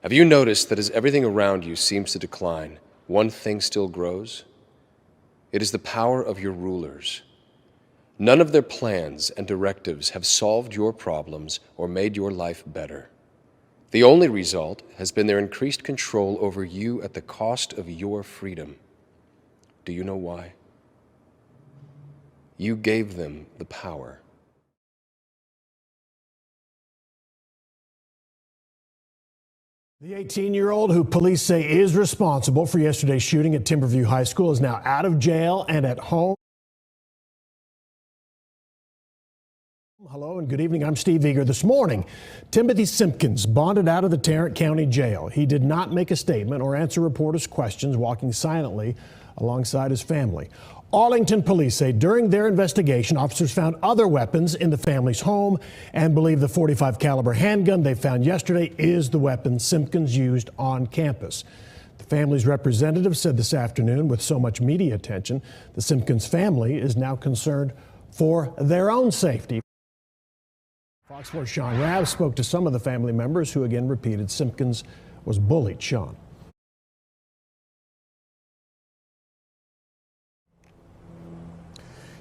Have you noticed that as everything around you seems to decline, one thing still grows? It is the power of your rulers. None of their plans and directives have solved your problems or made your life better. The only result has been their increased control over you at the cost of your freedom. Do you know why? You gave them the power. The 18-year-old who police say is responsible for yesterday's shooting at Timberview High School is now out of jail and at home. Hello and good evening. I'm Steve Eager. This morning, Timothy Simpkins bonded out of the Tarrant County Jail. He did not make a statement or answer reporters' questions, walking silently alongside his family. Arlington police say during their investigation, officers found other weapons in the family's home and believe the .45 caliber handgun they found yesterday is the weapon Simpkins used on campus. The family's representative said this afternoon, with so much media attention, the Simpkins family is now concerned for their own safety. Fox 4's Sean Rabb spoke to some of the family members who again repeated Simpkins was bullied. Sean.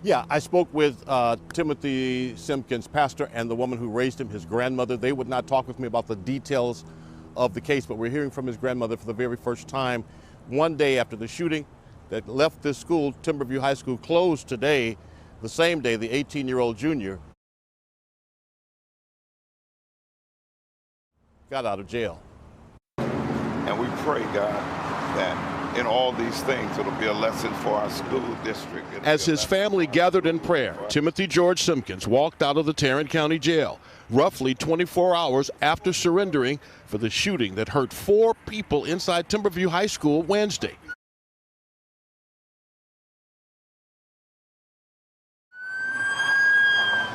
Yeah, I spoke with Timothy Simpkins, pastor, and the woman who raised him, his grandmother. They would not talk with me about the details of the case, but we're hearing from his grandmother for the very first time. One day after the shooting that left this school, Timberview High School, closed today, the same day the 18-year-old junior got out of jail. And we pray, God, that in all these things, it'll be a lesson for our school district. As his family gathered in prayer, Timothy George Simpkins walked out of the Tarrant County Jail roughly 24 hours after surrendering for the shooting that hurt 4 people inside Timberview High School Wednesday.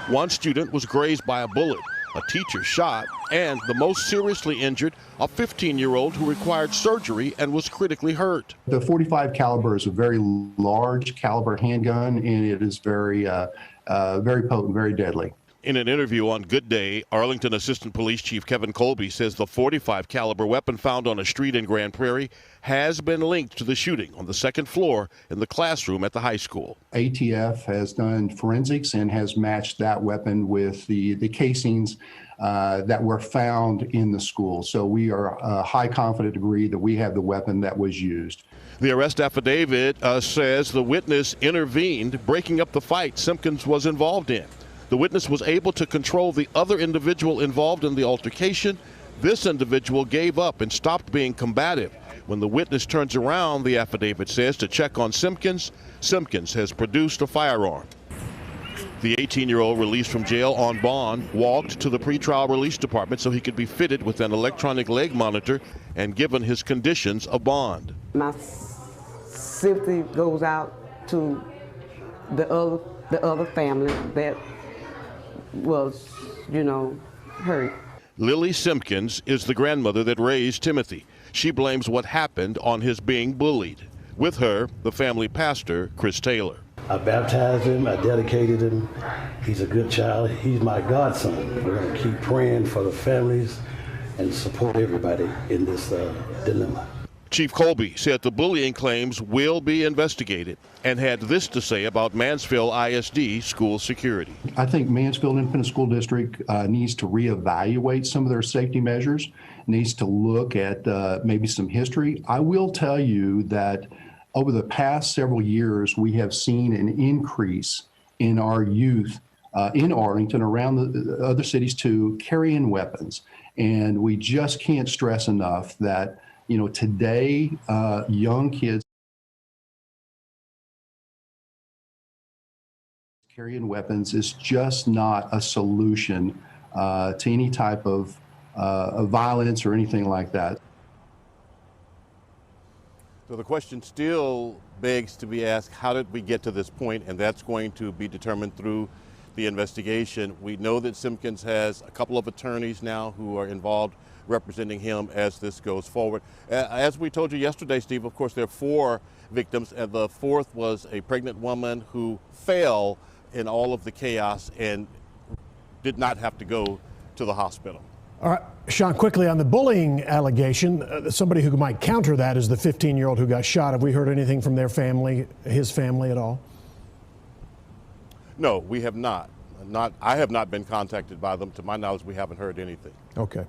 One student was grazed by a bullet, a teacher shot, and the most seriously injured, a 15-year-old who required surgery and was critically hurt. The .45 caliber is a very large caliber handgun, and it is very potent, very deadly. In an interview on Good Day, Arlington Assistant Police Chief Kevin Colby says the .45 caliber weapon found on a street in Grand Prairie has been linked to the shooting on the second floor in the classroom at the high school. ATF has done forensics and has matched that weapon with the casings that were found in the school. So we are a high confident degree that we have the weapon that was used. The arrest affidavit says the witness intervened, breaking up the fight Simpkins was involved in. The witness was able to control the other individual involved in the altercation. This individual gave up and stopped being combative. When the witness turns around, the affidavit says, to check on Simpkins, Simpkins has produced a firearm. The 18-year-old, released from jail on bond, walked to the pretrial release department so he could be fitted with an electronic leg monitor and given his conditions of bond. My sympathy goes out to the other family that was, hurt. Lily Simpkins is the grandmother that raised Timothy. She blames what happened on his being bullied. With her, the family pastor, Chris Taylor. I baptized him, I dedicated him. He's a good child. He's my godson. We're going to keep praying for the families and support everybody in this dilemma. Chief Colby said the bullying claims will be investigated and had this to say about Mansfield ISD school security. I think Mansfield Independent School District needs to reevaluate some of their safety measures, needs to look at maybe some history. I will tell you that over the past several years, we have seen an increase in our youth in Arlington, around the other cities too, carrying weapons. And we just can't stress enough that today, young kids carrying weapons is just not a solution to any type of violence or anything like that. So the question still begs to be asked, how did we get to this point? And that's going to be determined through the investigation. We know that Simpkins has a couple of attorneys now who are involved representing him as this goes forward. As we told you yesterday, Steve, of course, there are 4 victims, and the 4th was a pregnant woman who fell in all of the chaos and did not have to go to the hospital. All right. Sean, quickly on the bullying allegation, somebody who might counter that is the 15-year-old who got shot. Have we heard anything from their family, his family at all? No, we have not. I have not been contacted by them. To my knowledge, we haven't heard anything. Okay.